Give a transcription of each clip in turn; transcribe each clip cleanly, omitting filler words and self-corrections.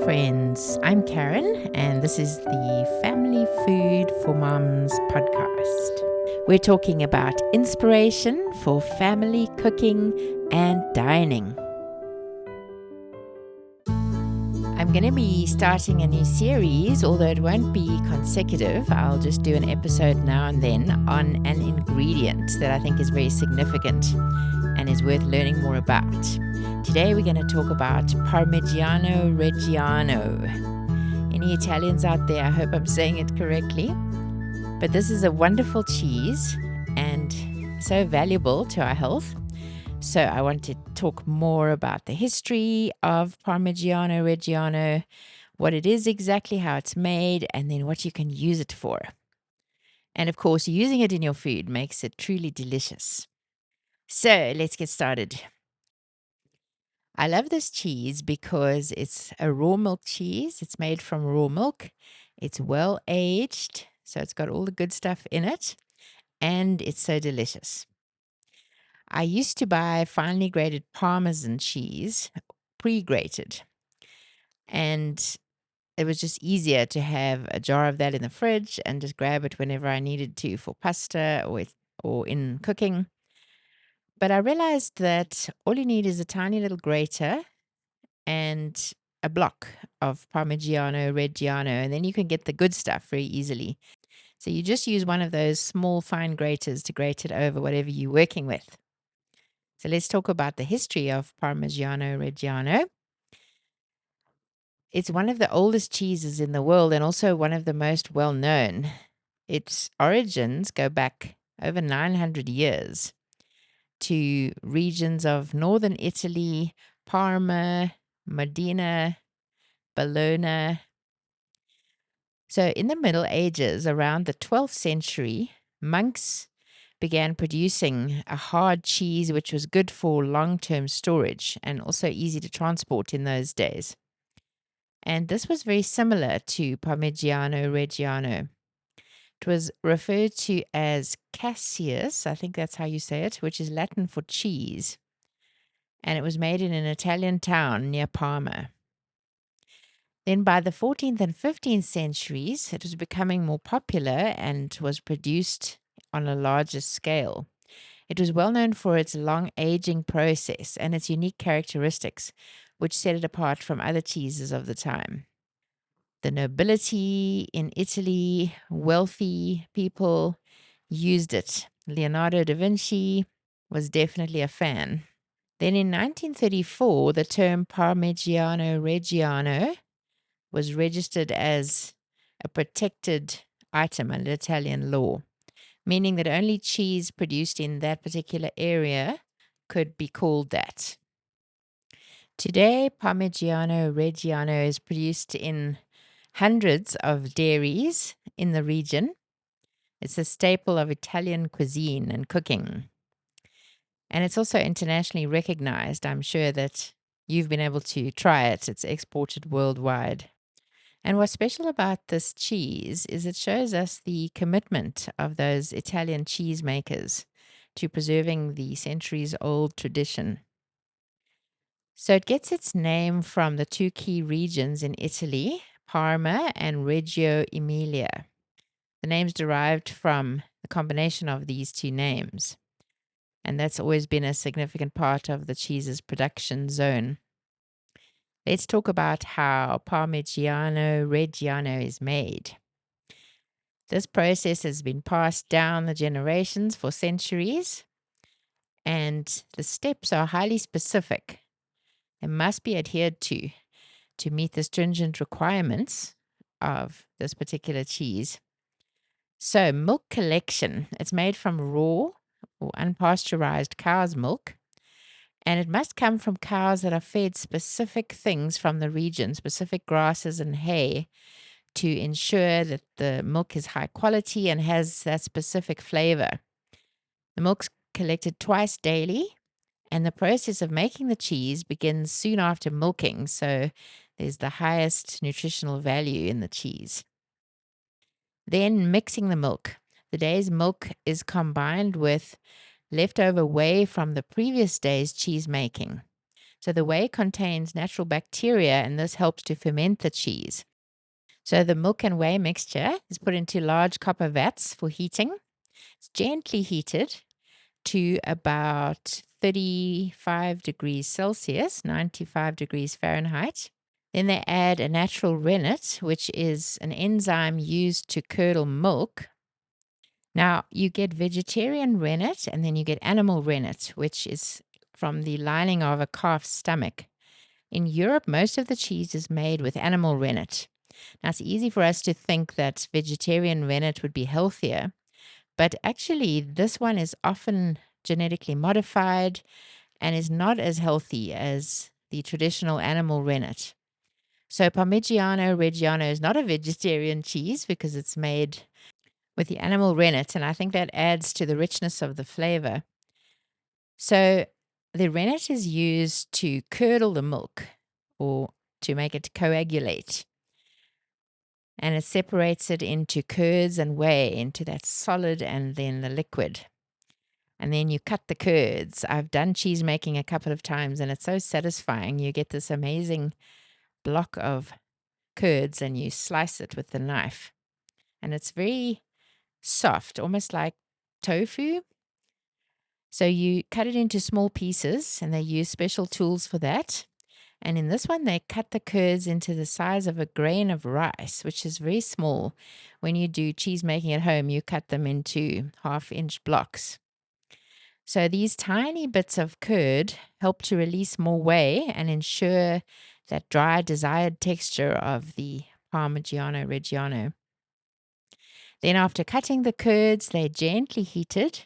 friends. I'm Karen, and this is the Family Food for Moms podcast. We're talking about inspiration for family cooking and dining. I'm going to be starting a new series, although it won't be consecutive. I'll just do an episode now and then on an ingredient that I think is very significant and is worth learning more about. Today we're going to talk about Parmigiano Reggiano. Any Italians out there? I hope I'm saying it correctly. But this is a wonderful cheese and so valuable to our health. So I want to talk more about the history of Parmigiano Reggiano, what it is exactly, how it's made, and then what you can use it for. And of course, using it in your food makes it truly delicious. So let's get started. I love this cheese because it's a raw milk cheese. It's made from raw milk. It's well aged, so it's got all the good stuff in it, and it's so delicious. I used to buy finely grated Parmesan cheese, pre-grated, and it was just easier to have a jar of that in the fridge and just grab it whenever I needed to for pasta or in cooking. But I realized that all you need is a tiny little grater and a block of Parmigiano Reggiano, and then you can get the good stuff very easily. So you just use one of those small fine graters to grate it over whatever you're working with. So let's talk about the history of Parmigiano Reggiano. It's one of the oldest cheeses in the world and also one of the most well known. Its origins go back over 900 years to regions of northern Italy, Parma, Modena, Bologna. So in the Middle Ages, around the 12th century, monks began producing a hard cheese which was good for long-term storage and also easy to transport in those days. And this was very similar to Parmigiano Reggiano. It was referred to as Cassius, I think that's how you say it, which is Latin for cheese. And it was made in an Italian town near Parma. Then by the 14th and 15th centuries, it was becoming more popular and was produced on a larger scale. It was well known for its long aging process and its unique characteristics, which set it apart from other cheeses of the time. The nobility in Italy, wealthy people used it. Leonardo da Vinci was definitely a fan. Then in 1934, the term Parmigiano Reggiano was registered as a protected item under Italian law, meaning that only cheese produced in that particular area could be called that. Today, Parmigiano Reggiano is produced in hundreds of dairies in the region. It's a staple of Italian cuisine and cooking. And it's also internationally recognized. I'm sure that you've been able to try it. It's exported worldwide. And what's special about this cheese is it shows us the commitment of those Italian cheesemakers to preserving the centuries-old tradition. So it gets its name from the two key regions in Italy, Parma and Reggio Emilia. The name's derived from the combination of these two names, and that's always been a significant part of the cheese's production zone. Let's talk about how Parmigiano Reggiano is made. This process has been passed down the generations for centuries, and the steps are highly specific and must be adhered to meet the stringent requirements of this particular cheese. So, milk collection. It's made from raw or unpasteurized cow's milk. And it must come from cows that are fed specific things from the region, specific grasses and hay, to ensure that the milk is high quality and has that specific flavor. The milk's collected twice daily, and the process of making the cheese begins soon after milking, so there's the highest nutritional value in the cheese. Then mixing the milk. The day's milk is combined with leftover whey from the previous day's cheese making. So the whey contains natural bacteria, and this helps to ferment the cheese. So the milk and whey mixture is put into large copper vats for heating. It's gently heated to about 35 degrees Celsius, 95 degrees Fahrenheit. Then they add a natural rennet, which is an enzyme used to curdle milk. Now, you get vegetarian rennet and then you get animal rennet, which is from the lining of a calf's stomach. In Europe, most of the cheese is made with animal rennet. Now, it's easy for us to think that vegetarian rennet would be healthier, but actually, this one is often genetically modified and is not as healthy as the traditional animal rennet. So, Parmigiano Reggiano is not a vegetarian cheese because it's made with the animal rennet, and I think that adds to the richness of the flavor. So, the rennet is used to curdle the milk or to make it coagulate. And it separates it into curds and whey, into that solid and then the liquid. And then you cut the curds. I've done cheese making a couple of times, and it's so satisfying. You get this amazing block of curds and you slice it with the knife. And it's very soft, almost like tofu. So you cut it into small pieces, and they use special tools for that. And in this one, they cut the curds into the size of a grain of rice, which is very small. When you do cheese making at home, you cut them into 1/2-inch blocks. So these tiny bits of curd help to release more whey and ensure that dry, desired texture of the Parmigiano Reggiano. Then after cutting the curds, they're gently heated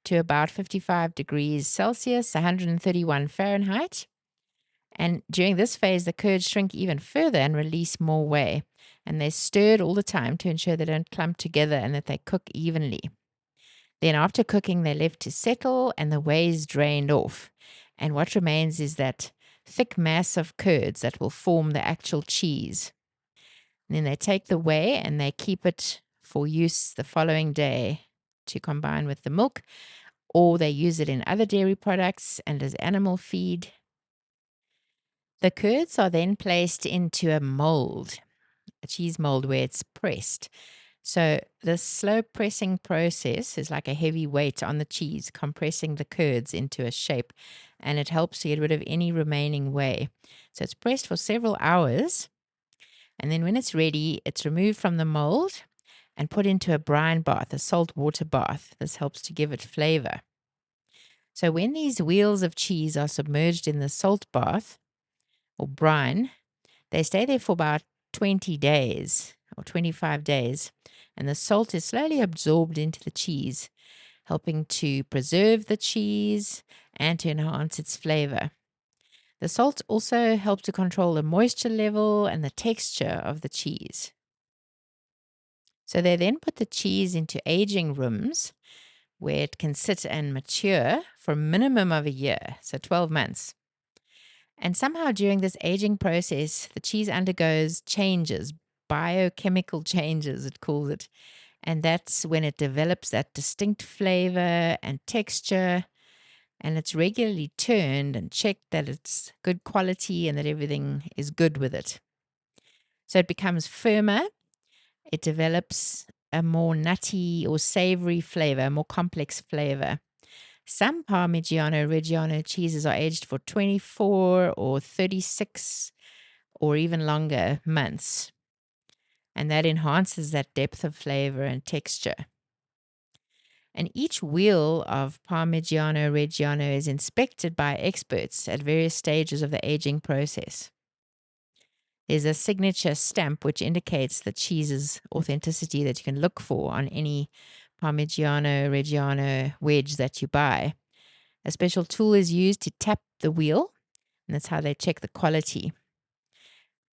to about 55 degrees Celsius, 131 Fahrenheit. And during this phase, the curds shrink even further and release more whey. And they're stirred all the time to ensure they don't clump together and that they cook evenly. Then after cooking, they're left to settle and the whey is drained off. And what remains is that thick mass of curds that will form the actual cheese. And then they take the whey and they keep it for use the following day to combine with the milk, or they use it in other dairy products and as animal feed. The curds are then placed into a mold, a cheese mold where it's pressed. So the slow pressing process is like a heavy weight on the cheese, compressing the curds into a shape, and it helps to get rid of any remaining whey. So it's pressed for several hours, and then when it's ready, it's removed from the mold and put into a brine bath, a salt water bath. This helps to give it flavor. So when these wheels of cheese are submerged in the salt bath or brine, they stay there for about 20 days or 25 days, and the salt is slowly absorbed into the cheese, helping to preserve the cheese and to enhance its flavor. The salt also helps to control the moisture level and the texture of the cheese. So they then put the cheese into aging rooms where it can sit and mature for a minimum of a year, so 12 months. And somehow during this aging process, the cheese undergoes changes, biochemical changes, it calls it. And that's when it develops that distinct flavor and texture. And it's regularly turned and checked that it's good quality and that everything is good with it. So it becomes firmer. It develops a more nutty or savory flavor, a more complex flavor. Some Parmigiano Reggiano cheeses are aged for 24 or 36 or even longer months. And that enhances that depth of flavor and texture. And each wheel of Parmigiano Reggiano is inspected by experts at various stages of the aging process. There's a signature stamp which indicates the cheese's authenticity that you can look for on any Parmigiano Reggiano wedge that you buy. A special tool is used to tap the wheel, and that's how they check the quality.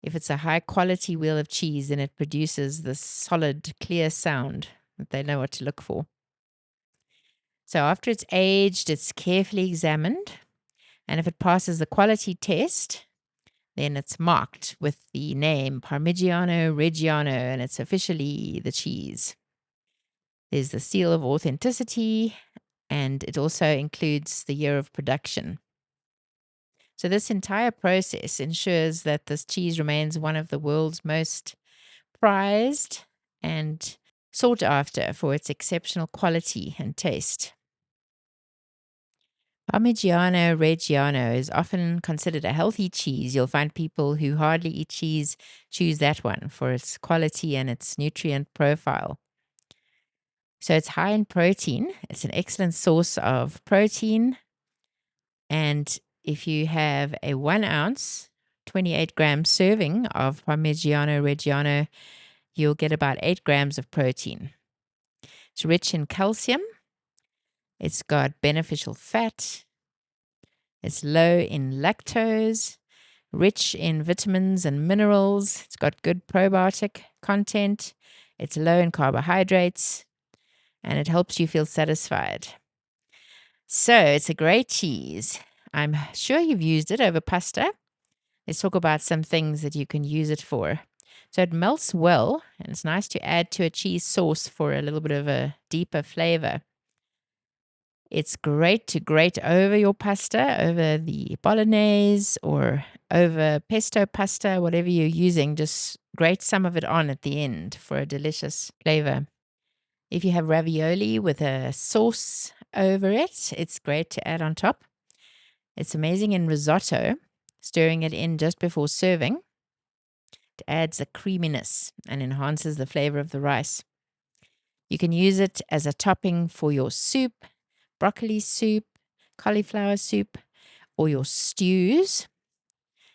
If it's a high quality wheel of cheese, then it produces this solid, clear sound that they know what to look for. So after it's aged, it's carefully examined, and if it passes the quality test, then it's marked with the name Parmigiano Reggiano, and it's officially the cheese. There's the seal of authenticity, and it also includes the year of production. So this entire process ensures that this cheese remains one of the world's most prized and sought after for its exceptional quality and taste. Parmigiano Reggiano is often considered a healthy cheese. You'll find people who hardly eat cheese choose that one for its quality and its nutrient profile. So it's high in protein. It's an excellent source of protein. And if you have a 1 ounce, 28-gram serving of Parmigiano Reggiano, you'll get about 8 grams of protein. It's rich in calcium. It's got beneficial fat. It's low in lactose, rich in vitamins and minerals. It's got good probiotic content. It's low in carbohydrates, and it helps you feel satisfied. So it's a great cheese. I'm sure you've used it over pasta. Let's talk about some things that you can use it for. So it melts well, and it's nice to add to a cheese sauce for a little bit of a deeper flavor. It's great to grate over your pasta, over the bolognese or over pesto pasta, whatever you're using. Just grate some of it on at the end for a delicious flavor. If you have ravioli with a sauce over it, it's great to add on top. It's amazing in risotto, stirring it in just before serving. It adds a creaminess and enhances the flavor of the rice. You can use it as a topping for your soup, broccoli soup, cauliflower soup, or your stews.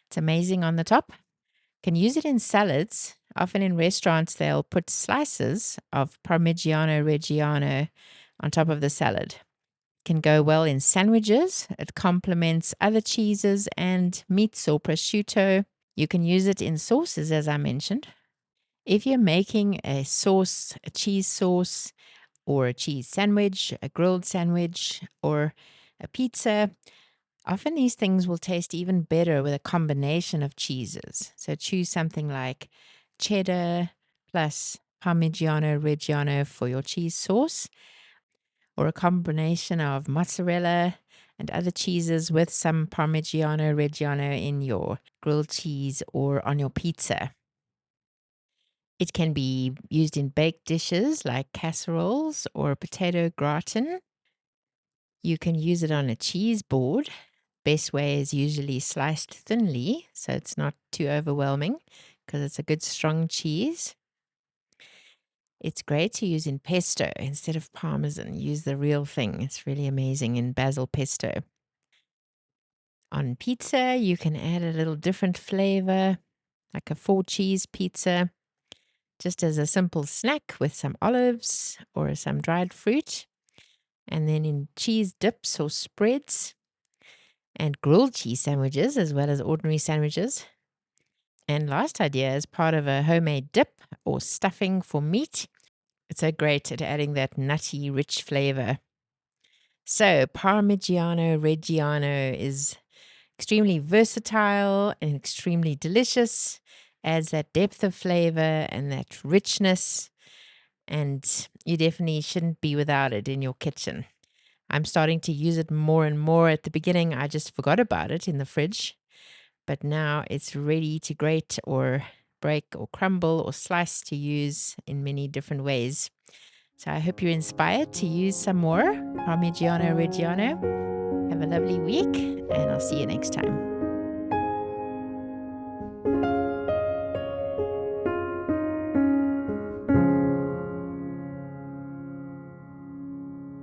It's amazing on the top. You can use it in salads. Often in restaurants, they'll put slices of Parmigiano Reggiano on top of the salad. Can go well in sandwiches. It complements other cheeses and meats or prosciutto. You can use it in sauces, as I mentioned. If you're making a sauce, a cheese sauce, or a cheese sandwich, a grilled sandwich, or a pizza, often these things will taste even better with a combination of cheeses. So choose something like cheddar plus Parmigiano Reggiano for your cheese sauce, or a combination of mozzarella and other cheeses with some Parmigiano Reggiano in your grilled cheese or on your pizza. It can be used in baked dishes like casseroles or potato gratin. You can use it on a cheese board. Best way is usually sliced thinly, so it's not too overwhelming because it's a good strong cheese. It's great to use in pesto instead of Parmesan. Use the real thing. It's really amazing in basil pesto. On pizza, you can add a little different flavor, like a 4-cheese pizza, just as a simple snack with some olives or some dried fruit. And then in cheese dips or spreads, and grilled cheese sandwiches as well as ordinary sandwiches. And last idea is part of a homemade dip or stuffing for meat. It's so great at adding that nutty, rich flavor. So Parmigiano Reggiano is extremely versatile and extremely delicious, adds that depth of flavor and that richness, and you definitely shouldn't be without it in your kitchen. I'm starting to use it more and more. At the beginning, I just forgot about it in the fridge, but now it's ready to grate or break or crumble or slice to use in many different ways. So I hope you're inspired to use some more Parmigiano Reggiano. Have a lovely week, and I'll see you next time.